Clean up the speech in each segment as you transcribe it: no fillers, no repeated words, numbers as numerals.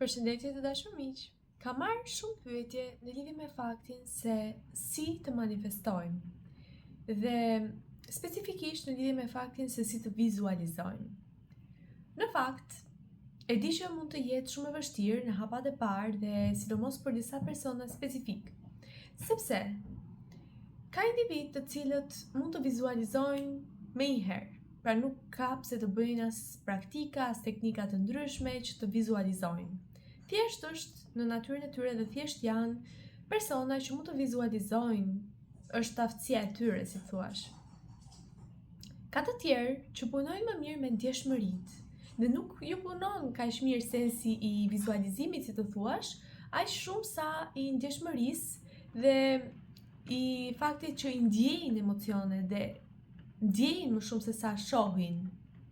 Përshëndetje të dashur miq. Kam marrë shumë pyetje në lidhje me faktin se si të manifestojmë dhe specifikisht në lidhje me faktin se si të vizualizojmë. Në fakt, e di që mund të jetë shumë e vështirë në hapat e parë dhe sidomos për disa persona specifik. Sepse ka individ të cilët mund të vizualizojnë me i herë, pra nuk ka pse të bëjnë as praktika, as teknika të ndryshme që të vizualizojnë. Thjesht është në natyrën e tyre dhe thjesht janë persona që mund të vizualizojnë, është aftësia e tyre, si thuash. Ka të tjerë që punojnë më mirë me ndjeshmëritë dhe nuk ju punon kaq mirë sensi i vizualizimit, si të thuash, aq shumë sa i ndjeshmërisë dhe i faktit që i ndjejnë emocione dhe ndjejnë më shumë se sa shohin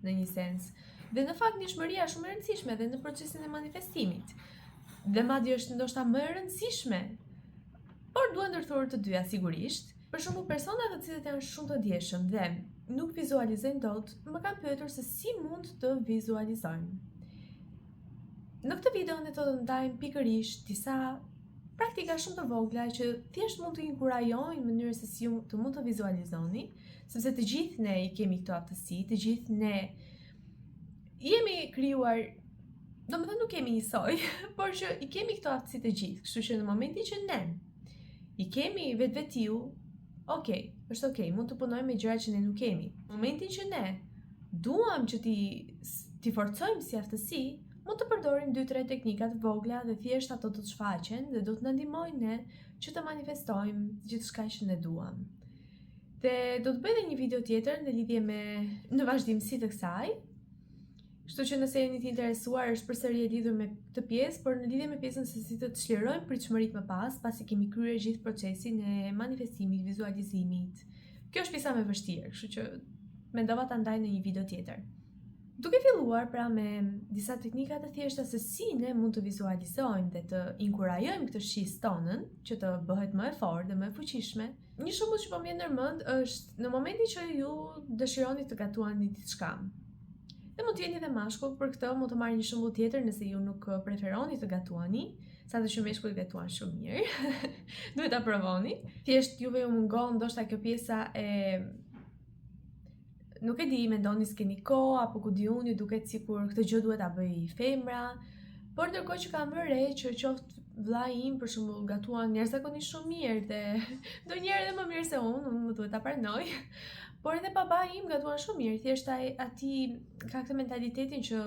në një sens. Dhe në fakt ndjeshmëria është shumë e rëndësishme edhe në procesin e manifestimit. Dhe madje është ndoshta më e rëndësishme, por duhet ndërthurur të dyja sigurisht. Për shembull, persona të cilët janë shumë të ndjeshëm dhe nuk vizualizojnë dot, më kanë pyetur se si mund të vizualizojnë. Në këtë video ne do të ndajmë pikërisht disa praktika shumë të vogla që thjesht mund të inkurajojnë mënyrën se si ju të mund të vizualizoni, sepse të gjithë ne i kemi këto aftësi, të gjithë ne jemi krijuar, domethënë nuk kemi njësoj, por që i kemi këto aftësi të gjithë, kështu që në momentin që ne i kemi vetvetiu, është okay, mund të punojmë me gjëra që ne nuk kemi. Në momentin që ne duam që ti forcojmë si aftësi, mund të përdorim 2-3 teknika të vogla dhe thjesht ato do të shfaqen dhe do të na ndihmojnë ne që të manifestojmë gjithçka që ne duam. Dhe do të bëj edhe një video tjetër në vazhdimsi të kësaj. Kështu që nëse jeni të interesuar, është përsëri e lidhur me këtë pjesë, por në lidhje me pjesën se si të çlirojmë pritshmëritë më pas, pasi kemi kryer gjithë procesin e manifestimit, vizualizimit. Kjo është pjesa më e vështirë, kështu që mendova ta ndaj në një video tjetër. Duke filluar pra me disa teknika të thjeshta se si ne mund të vizualizojmë dhe të inkurajojmë këtë shisë tonën që të bëhet më e fortë dhe më e fuqishme. Një shembull që po më vjen në mend është në momentin që ju dëshironi të gatuani diçka. Dhe mund të jeni dhe mashkull, për këtë mund të marrë një shembull tjetër nëse ju nuk preferoni të gatuani, sa të që meshkullit gatuan shumë mirë, duhet ta provoni. Thjesht juve ju mungon ndoshta kjo pjesa e nuk e di, mendoni s'keni kohë apo ku di unë, ju duket sikur këtë gjë duhet ta bëj femra, por ndërkohë që kam vënë re që qoftë vllai im për shembull gatuan njerëzakonisht shumë mirë dhe ndonjëherë edhe më mirë se unë më duhet ta pranoj. Por edhe baba im gatuan shumë mirë, thjesht ati ka këtë mentalitetin që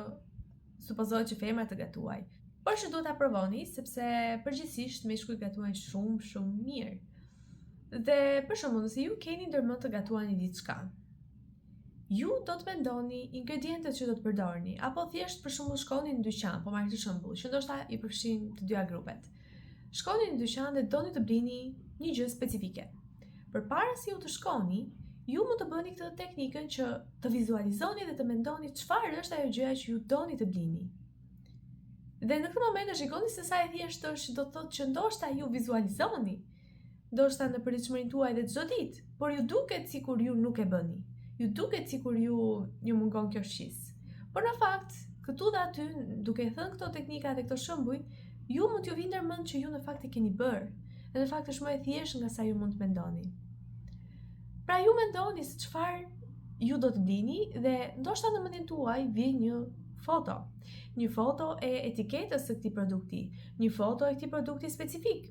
supozohet që femra të gatuaj. Por që duhet ta provoni, sepse përgjithsisht meshkujt gatuajnë shumë mirë. Dhe për shembull, nëse ju keni ndërmend të gatuani diçka, ju do të mendoni ingredientet që do të përdorni, apo thjesht për shembull shkoni në dyqan, po marr këtë shembull, që ndoshta i përfshin të dyja grupet. Shkoni në dyqan dhe doni të blini një gjë specifike. Përpara se ju të shkoni, ju mund të bëni këtë teknikën që të vizualizoni dhe të mendoni çfarë është ajo gjëja që ju doni të blini. Dhe në këtë moment e shikoni se sa e thjeshtë është, do të thotë që ndoshta ju vizualizoni, ndoshta në përditshmërinë tuaj dhe çdo ditë, por ju duket sikur ju nuk e bëni. Ju duket sikur ju mungon kjo shisë. Por në fakt, këtu dhe aty, duke thënë këto teknika dhe këto shembuj, ju mund t'ju vinë ndërmend që ju në fakt e keni bërë. Dhe në fakt është më e thjeshtë nga sa ju mund të mendoni. Pra ju mendoni se çfarë ju do të blini dhe ndoshta në mendjen tuaj vjen një foto. Një foto e etiketës së këtij produkti, një foto e këtij produkti specifik.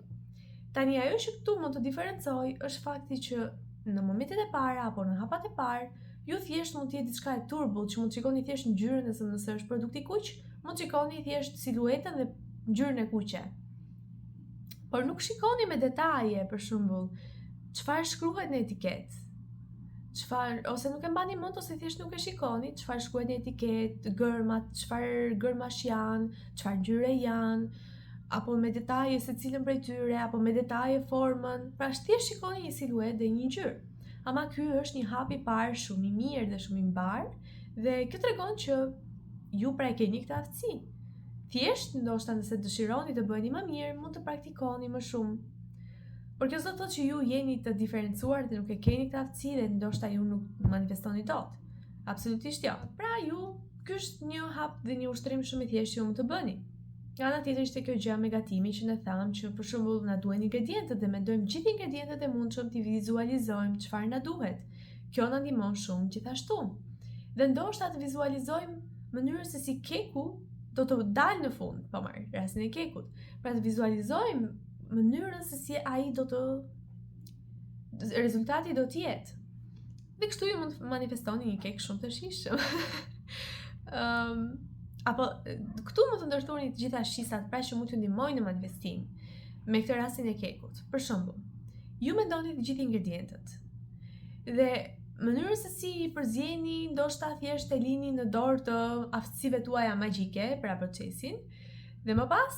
Tani ajo që këtu mund të diferencoj është fakti që në momentet e para apo në hapat e parë, ju thjesht mund të jetë diçka e turbull, që mund të shikoni thjesht ngjyrën nëse është produkti kuq, mund të shikoni thjesht siluetën dhe ngjyrën e kuqe. Por nuk shikoni me detaje, për shembull, çfarë shkruhet në etiketë. Ose nuk e mbani mend ose thjesht nuk e shikoni, çfarë shkruhet në etiketë, gërmat, çfarë gërmash janë, çfarë ngjyre janë, apo me detaje se cilën prej tyre, apo me detaje formën. Pra thjesht shikoni një siluetë dhe një ngjyrë. Ama ky është një hap i parë shumë i mirë dhe shumë i mbar, dhe kjo tregon që ju pra e keni këtë aftësi. Thjesht ndoshta nëse dëshironi të bëheni më mirë, mund të praktikoni më shumë. Por kjo s'do të thotë që ju jeni të diferencuar dhe nuk e keni këtë aftësi dhe ndoshta ju nuk manifestoni dot. Absolutisht jo. Pra ky është një hap dhe një ushtrim shumë i thjeshtë që ju mund të bëni. Nga ana tjetër ishte kjo gjë me gatimin që ne thamë që për shembull na duhen ingredientët dhe mendojmë gjithë ingredientët e mundshëm t'i vizualizojmë çfarë na duhet. Kjo na ndihmon shumë gjithashtu. Dhe ndoshta të vizualizojmë mënyrën se si keku do të dalë në fund, po marr rastin e kekut. Pra të vizualizojmë mënyrën se si ai do të rezultati do të jetë. Dhe kështu ju mund të manifestoni një kek shumë të shijshëm. Apo këtu mund të ndërtoni të gjitha shisat pra që mund t'ju ndihmojnë në manifestim. Me këtë rastin e kekut. Për shembull, ju mendoni të gjithë ingredientët. Dhe mënyrën se si i përzjeni, ndoshta thjesht e lini në dorë të aftësive tuaja magjike për procesin. Dhe më pas,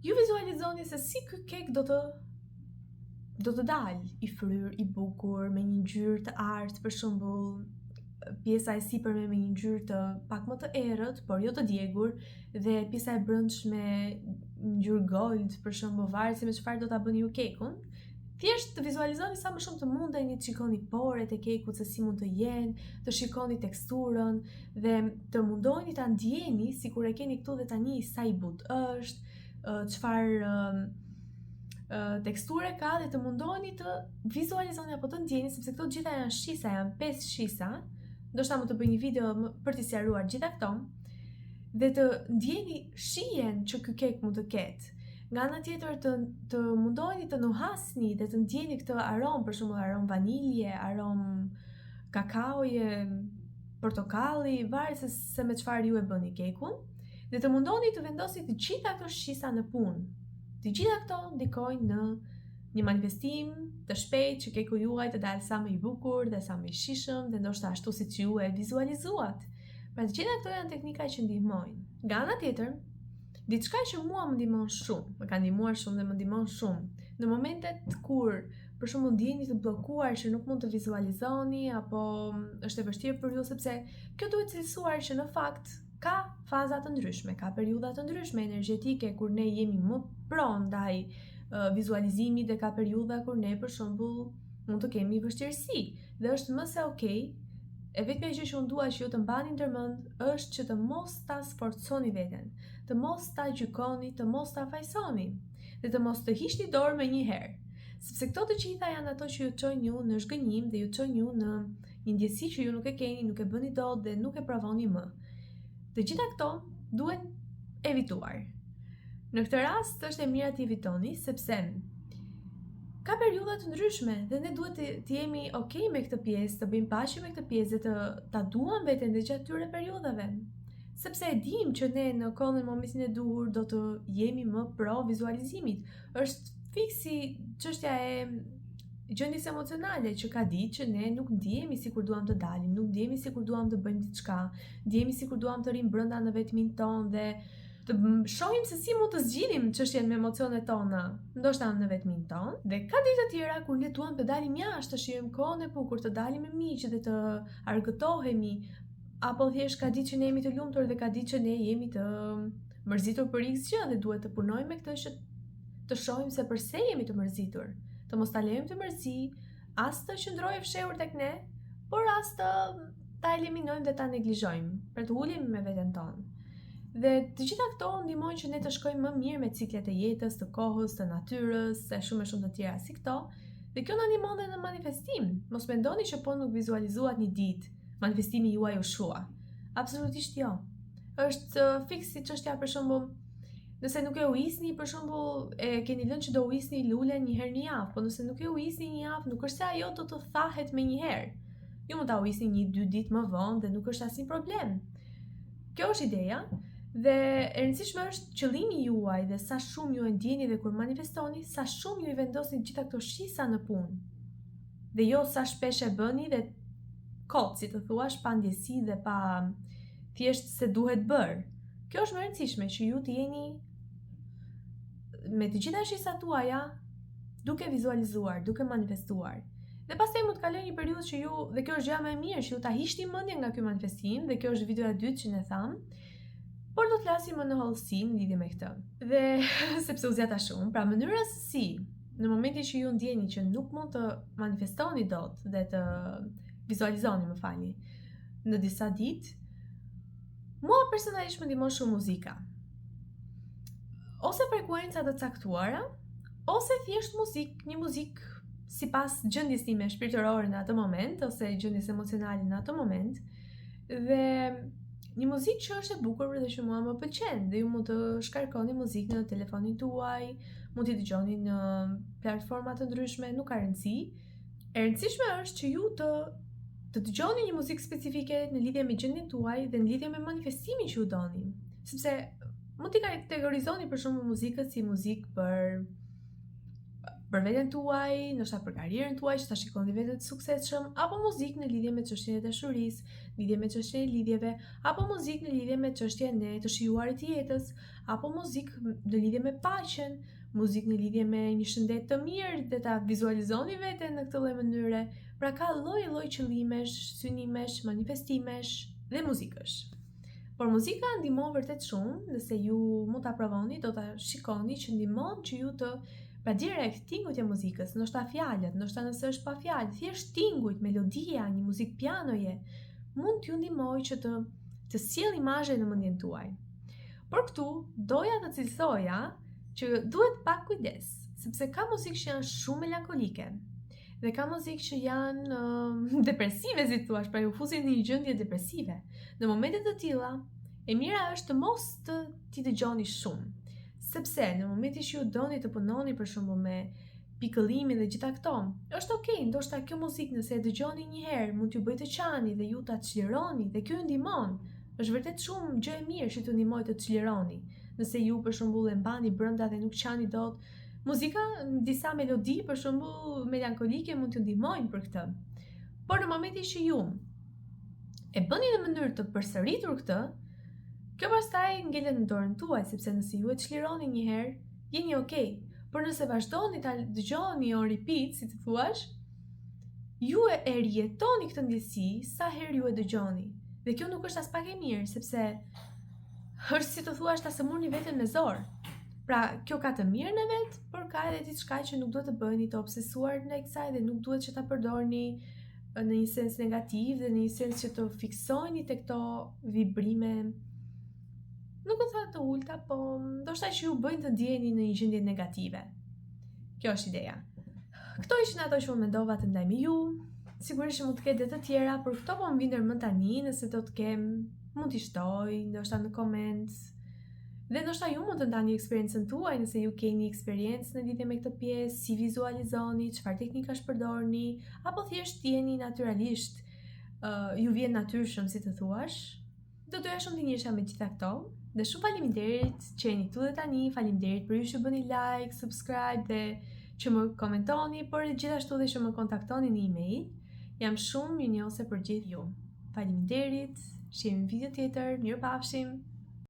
ju vizualizoni se si ky kek do të dalë i fryr, i bukur, me një ngjyrë të artë, për shembull, pjesa e sipërme me një ngjyrë të pak më të errët, por jo të djegur, dhe pjesa e brendshme ngjyrë gold, për shembull, varet se me çfarë do ta bëni ju kekun. Thjesht të vizualizoni sa më shumë të mundeni të shikoni poret e kekut se si mund të jenë, të shikoni teksturën dhe të mundoheni ta ndjeni sikur e keni këtu dhe tani sa i butë është, çfarë teksture ka dhe të mundoheni të vizualizoni apo të ndjeni, sepse këto gjitha janë shisa, janë 5 shisa. Ndoshta mund të bëj një video për t'i sqaruar gjitha këto dhe të ndjeni shijen që ky kek mund të ketë. Nga ana tjetër të mundoheni të nuhasni dhe të ndjeni këtë aromë, për shembull aromë vanilje, aromë kakaoje, portokalli, varet se me çfarë ju e bëni kekun, dhe të mundoheni të vendosni të gjitha këto shisa në punë. Të gjitha këto ndikojnë në një manifestim të shpejtë që keku juaj të dalë sa më i bukur dhe sa më i shijshëm dhe ndoshta ashtu siç ju e vizualizuat. Pra të gjitha këto janë teknika që ndihmojnë. Nga ana tjetër, diçka që mua më ndihmon shumë, më ka ndihmuar shumë dhe më ndihmon shumë në momentet kur për shembull ndjeni të bllokuar që nuk mund të vizualizoni apo është e vështirë për ju sepse kjo duhet cilësuar që në fakt ka faza të ndryshme, ka periudha të ndryshme energjetike kur ne jemi më pronë ndaj vizualizimit dhe ka periudha kur ne për shembull mund të kemi vështirësi dhe është më se okay. E vetmja gjë që unë dua që ju të mbani ndërmend është që të mos ta sforconi veten, të mos ta gjykoni, të mos ta fajsoni dhe të mos të hiqni dorë me një herë. Sepse këto të gjitha janë ato që ju çojnë ju në zhgënjim dhe ju çojnë ju në një ndjesi që ju nuk e keni, nuk e bëni dot dhe nuk e provoni më. Të gjitha këto duhen evituar. Në këtë rast është e mira të evitoni sepse ka periudha të ndryshme dhe ne duhet të jemi okay me këtë pjesë, të bëjmë paqe me këtë pjesë dhe ta duam veten dhe gjatë këtyre periudhave. Sepse e dim që ne në kohën dhe momentin e duhur do të jemi më pro vizualizimit. Është fiksi çështja e gjendjes emocionale që ka ditë që ne nuk ndihemi sikur duam të dalim, nuk ndihemi sikur duam të bëjmë diçka, ndihemi sikur duam të rim brenda në vetmin ton dhe të shohim se si mund të zgjidhim çështjen me emocionet tona, ndoshta në vetmin ton. Dhe ka ditë të tjera kur ne duam të dalim jashtë, të shijojmë kohën e bukur, të dalim me miq dhe të argëtohemi, apo thjesht ka ditë që ne jemi të lumtur dhe ka ditë që ne jemi të mërzitur për X gjë dhe duhet të punojmë me këtë që të shohim se përse jemi të mërzitur. Të mos ta lejmë të mërzi, as të qëndrojë fshehur tek ne, por as ta eliminojmë dhe ta neglizhojmë, për të ulemi me veten tonë. Dhe të gjitha këto ndihmojnë që ne të shkojmë më mirë me ciklet e jetës, të kohës, të natyrës, e shumë të tjera si këto. Dhe kjo na ndihmon edhe në manifestim. Mos mendoni që po nuk vizualizuat një ditë, manifestimi juaj u shua. Absolutisht jo. Është fiksi çështja për shembull, nëse nuk e uisni, për shembull, e keni lënë që do uisni lulen një herë në javë, po nëse nuk e uisni një javë, nuk është se ajo do të thahet me një herë. Ju mund ta uisni 1-2 ditë më vonë dhe nuk është asnjë problem. Kjo është ideja. Dhe e rëndësishme është qëllimi juaj dhe sa shumë ju e ndjeni dhe kur manifestoni, sa shumë ju i vendosni gjitha këto shisa në punë. Dhe jo sa shpesh e bëni dhe kot, si të thuash, pa ndjesi dhe pa thjesht se duhet bërë. Kjo është më e rëndësishme që ju të jeni me të gjitha shisat tuaja duke vizualizuar, duke manifestuar. Dhe pastaj mund të kaloj një periudhë që ju, dhe kjo është gjëja më e mirë, që ju ta hiqni mendjen nga ky manifestim, dhe kjo është videoja e dytë që ne tham. Por do të flasim më në hollësi në lidhje me këtë. Dhe sepse u zgjata shumë, pra mënyra se si në momentin që ju ndjeni që nuk mund të manifestoni dot dhe të vizualizoni, më falni, në disa ditë, mua personalisht më ndihmon shumë muzika. ose frekuenca të caktuara, ose thjesht një muzikë sipas gjendjes time shpirtërore në atë moment ose gjendjes emocionale në atë moment, dhe një muzikë që është e bukur dhe që mua më pëlqen, dhe ju mund të shkarkoni muzikë në telefonin tuaj, mund t'i dëgjoni në platforma të ndryshme, nuk ka rëndësi. E rëndësishme është që ju të dëgjoni një muzikë specifike në lidhje me gjendjen tuaj dhe në lidhje me manifestimin që ju doni, sepse mund t'i kategorizoni për shembull muzikën si muzikë për veten tuaj, ndoshta për karrierën tuaj që ta shikoni veten të suksesshëm, apo muzikë në lidhje me çështjen e dashurisë, lidhje me çështjen e lidhjeve, apo muzikë në lidhje me çështjen e të shijuarit të jetës, apo muzikë në lidhje me paqen, muzikë në lidhje me një shëndet të mirë dhe ta vizualizoni veten në këtë lloj mënyre. Pra ka lloj qëllimesh, synimesh, manifestimesh dhe muzikësh. Por muzika ndihmon vërtet shumë, nëse ju mund ta provoni, do ta shikoni që ndihmon që ju të pra direkt tingujt e muzikës, ndoshta fjalët, ndoshta nëse është pa fjalë, thjesht tingujt, melodia, një muzikë pianoje, mund t'ju ndihmojë që të sjell imazhe në mendjen tuaj. Por këtu doja të cilësoja që duhet pak kujdes, sepse ka muzikë që janë shumë melankolike dhe ka muzikë që janë depresive, si thua, pra ju fusin në një gjendje depresive. Në momente të tilla, e mira është të mos t'i dëgjoni shumë. Sepse në momentin që ju doni të punoni për shembull me pikëllimin dhe gjitha këto, është okay, ndoshta kjo muzikë nëse e dëgjoni një herë mund t'ju bëjë të qani dhe ju ta çlironi dhe kjo ju ndihmon. Është vërtet shumë gjë e mirë që t'ju ndihmojë të çlironi. Nëse ju për shembull e mbani brenda dhe nuk qani dot, muzika, disa melodi për shembull melankolike mund t'ju ndihmojnë për këtë. Por në momentin që ju e bëni në mënyrë të përsëritur këtë, kjo pastaj ngelet në dorën tuaj, sepse nëse ju e çlironi një herë, jeni okay. Por nëse vazhdoni ta dëgjoni on repeat, si të thuash, ju e rijetoni këtë ndjesi sa herë ju e dëgjoni. Dhe kjo nuk është as pak e mirë, sepse është si të thuash ta sëmurni veten me zor. Pra, kjo ka të mirën e vet, por ka edhe diçka që nuk duhet të bëni, të obsesuar ndaj kësaj dhe nuk duhet që ta përdorni në një sens negativ dhe në një sens që të fiksojni tek këto vibrime. Nuk do të thotë të ulta, po ndoshta që ju bëjnë të ndjeheni në një gjendje negative. Kjo është ideja. Këto ishin ato që unë mendova të ndaj me ju. Sigurisht mund të ketë të tjera, por këto po më vjen më tani, nëse do të kem, mund t'i shtoj, ndoshta në koment. Dhe ndoshta ju mund të ndani eksperiencën tuaj, nëse ju keni eksperiencë në lidhje me këtë pjesë, si vizualizoni, çfarë teknikash përdorni, apo thjesht jeni natyralisht, ju vjen natyrshëm, si të thuash. Do doja shumë të njihesha me gjitha këto. Dhe shumë faleminderit që jeni këtu dhe tani, faleminderit për ju që bëni like, subscribe dhe që më komentoni, por gjithashtu dhe që më kontaktoni në email. Jam shumë mirënjohëse për gjithë ju. Faleminderit, shihemi në video tjetër, mirupafshim.